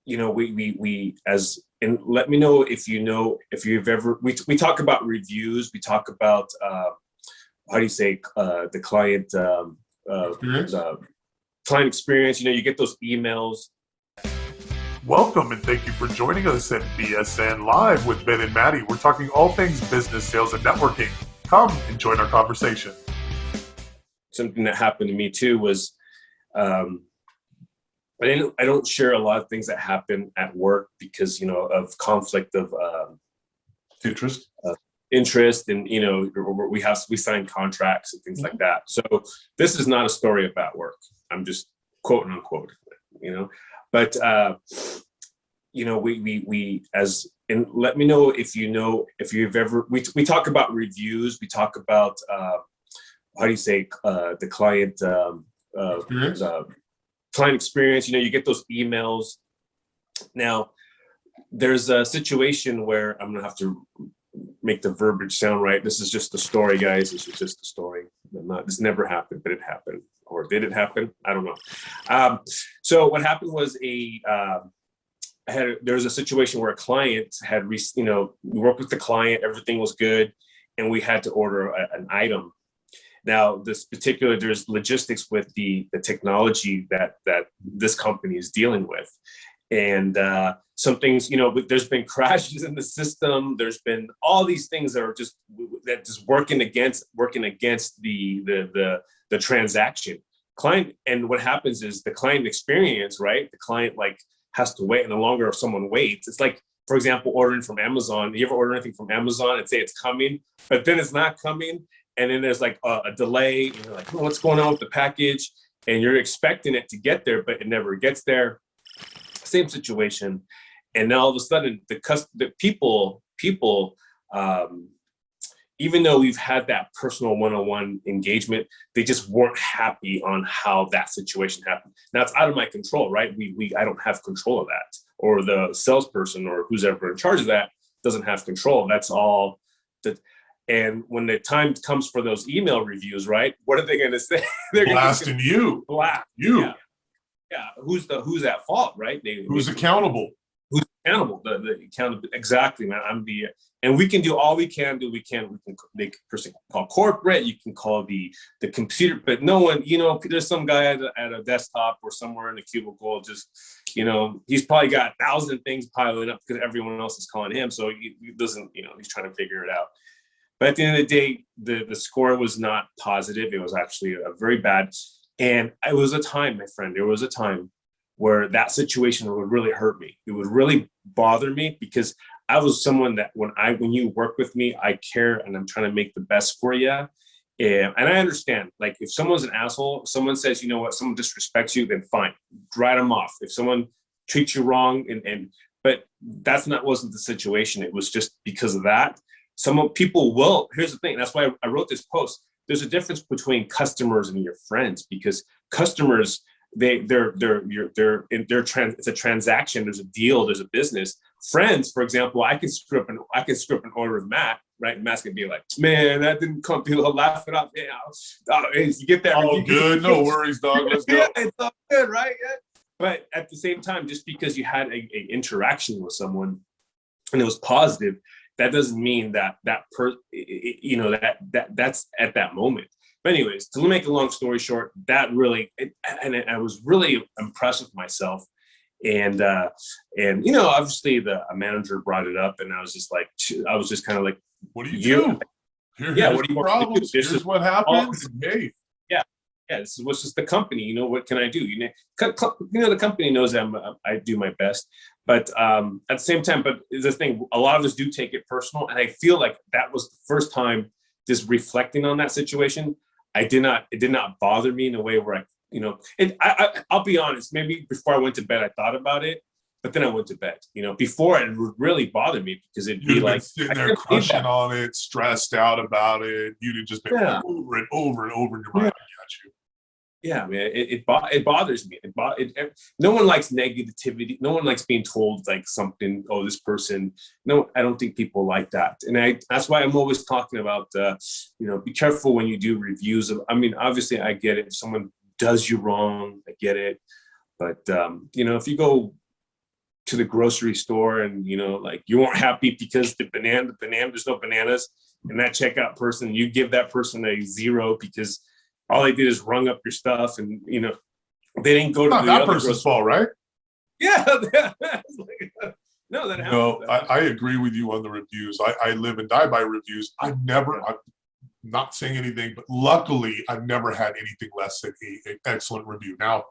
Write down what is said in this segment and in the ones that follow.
we as and let me know if you've ever we talk about reviews, we talk about how do you say the client Experience? the client experience. You get those emails. Welcome and thank you for joining us at BSN Live with Ben and Maddie. We're talking all things business, sales, and networking. Come and join our conversation. Something that happened to me too was I don't share a lot of things that happen at work because of conflict of Interest. interest, and we sign contracts and things like that. So this is not a story about work. I'm just quote unquote, but we as and let me know if you've ever we talk about reviews, we talk about how do you say the client Experience? client experience. You get those emails. Now there's a situation where I'm gonna have to make the verbiage sound right. This is just a story, guys. This is just a story. This never happened, but it happened. Or did it happen? I don't know. So what happened was there was a situation where a client had, we worked with the client, everything was good, and we had to order an item. Now, there's logistics with the technology that this company is dealing with. And some things, there's been crashes in the system. There's been all these things that are just working against the transaction. Client, and what happens is the client experience, right? The client has to wait, and the longer someone waits, it's like, for example, ordering from Amazon. You ever order anything from Amazon and say it's coming, but then it's not coming, and then there's like a delay, and you're like, oh, what's going on with the package? And you're expecting it to get there, but it never gets there. Same situation. And now all of a sudden the people, even though we've had that personal one-on-one engagement, they just weren't happy on how that situation happened. Now it's out of my control, right? I don't have control of that, or the salesperson or who's ever in charge of that doesn't have control. That's all. And when the time comes for those email reviews, right? What are they going to say? They're Blasting you. Blast You. Yeah. Who's at fault, right? Who's accountable? Who's accountable? The accountable. Exactly, man. And we can do all we can do. We can make a person call corporate. You can call the computer, but no one, there's some guy at a desktop or somewhere in a cubicle. Just, he's probably got 1,000 things piling up because everyone else is calling him. So he doesn't, he's trying to figure it out. But at the end of the day, the score was not positive. It was actually a very bad. And it was a time, my friend, there was a time where that situation would really hurt me. It would really bother me because I was someone that when you work with me, I care and I'm trying to make the best for you. And I understand, like, if someone's an asshole, someone says, someone disrespects you, then fine, write them off. If someone treats you wrong, but wasn't the situation. It was just because of that. People will. Here's the thing. That's why I wrote this post. There's a difference between customers and your friends, because customers, it's a transaction. There's a deal. There's a business. Friends, for example, I can screw up an order with Matt, right? And Matt's gonna be like, man, that didn't come. People laugh it up. You get that. All good. No worries, dog. Let's go. Yeah, it's all good, right? Yeah. But at the same time, just because you had a interaction with someone and it was positive, that doesn't mean that's at that moment. But anyways, to make a long story short, that really, I was really impressed with myself. And obviously a manager brought it up, and I was just kind of like, what do you do? Here's what do you problems? Here's what happens. Hey. Yeah, this is what's just the company. What can I do? The company knows I do my best, but at the same time, but the thing, a lot of us do take it personal, and I feel like that was the first time just reflecting on that situation. It did not bother me in a way where I'll be honest. Maybe before I went to bed, I thought about it, but then I went to bed. Before it would really bother me because it'd be like sitting there crushing on it, stressed out about it. You'd have just been over and over and over in your mind. I got you. Yeah, man, it bothers me. No one likes negativity. No one likes being told like something. Oh, this person. No, I don't think people like that. And that's why I'm always talking about, be careful when you do reviews. Obviously, I get it. If someone does you wrong, I get it. But if you go to the grocery store and, you know, like you weren't happy because the banana, there's no bananas. And that checkout person, you give that person a 0 because all they did is rung up your stuff and, you know, they didn't go to Not the that other person's grocery. fault, right? Yeah. No, that happens. No, I agree with you on the reviews. I live and die by reviews. I'm not saying anything, but luckily I've never had anything less than an excellent review. Now,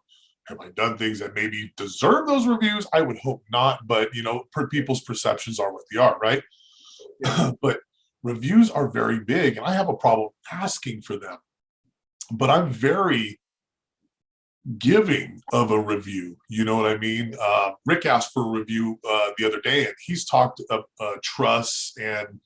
have I done things that maybe deserve those reviews? I would hope not, but you know, people's perceptions are what they are, right? Yeah. But reviews are very big, and I have a problem asking for them. But I'm very giving of a review. You know what I mean? Rick asked for a review the other day, and he's talked trust and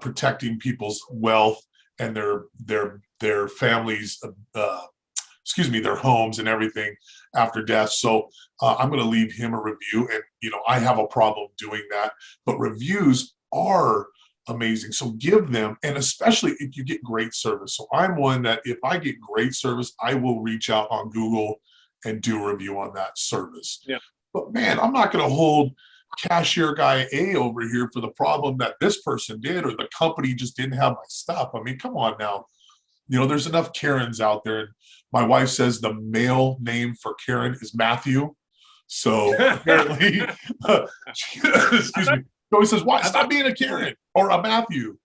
protecting people's wealth and their families, their homes and everything after death. So I'm going to leave him a review, and you know I have a problem doing that, but reviews are amazing. So give them, and especially if you get great service. So I'm one that if I get great service, I will reach out on Google and do a review on that service. Yeah. But man, I'm not going to hold cashier guy A over here for the problem that this person did, or the company just didn't have my stuff. I mean, come on now. You know, there's enough Karens out there. And my wife says the male name for Karen is Matthew. So apparently, excuse me. She always says, "Why stop being a Karen or a Matthew?"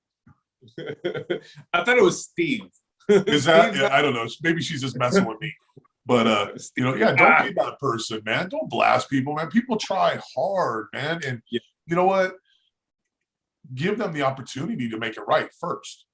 I thought it was Steve. Is that? Yeah, I don't know. Maybe she's just messing with me. But you know, yeah, don't be that person, man. Don't blast people, man. People try hard, man, and Yeah. you know what? Give them the opportunity to make it right first.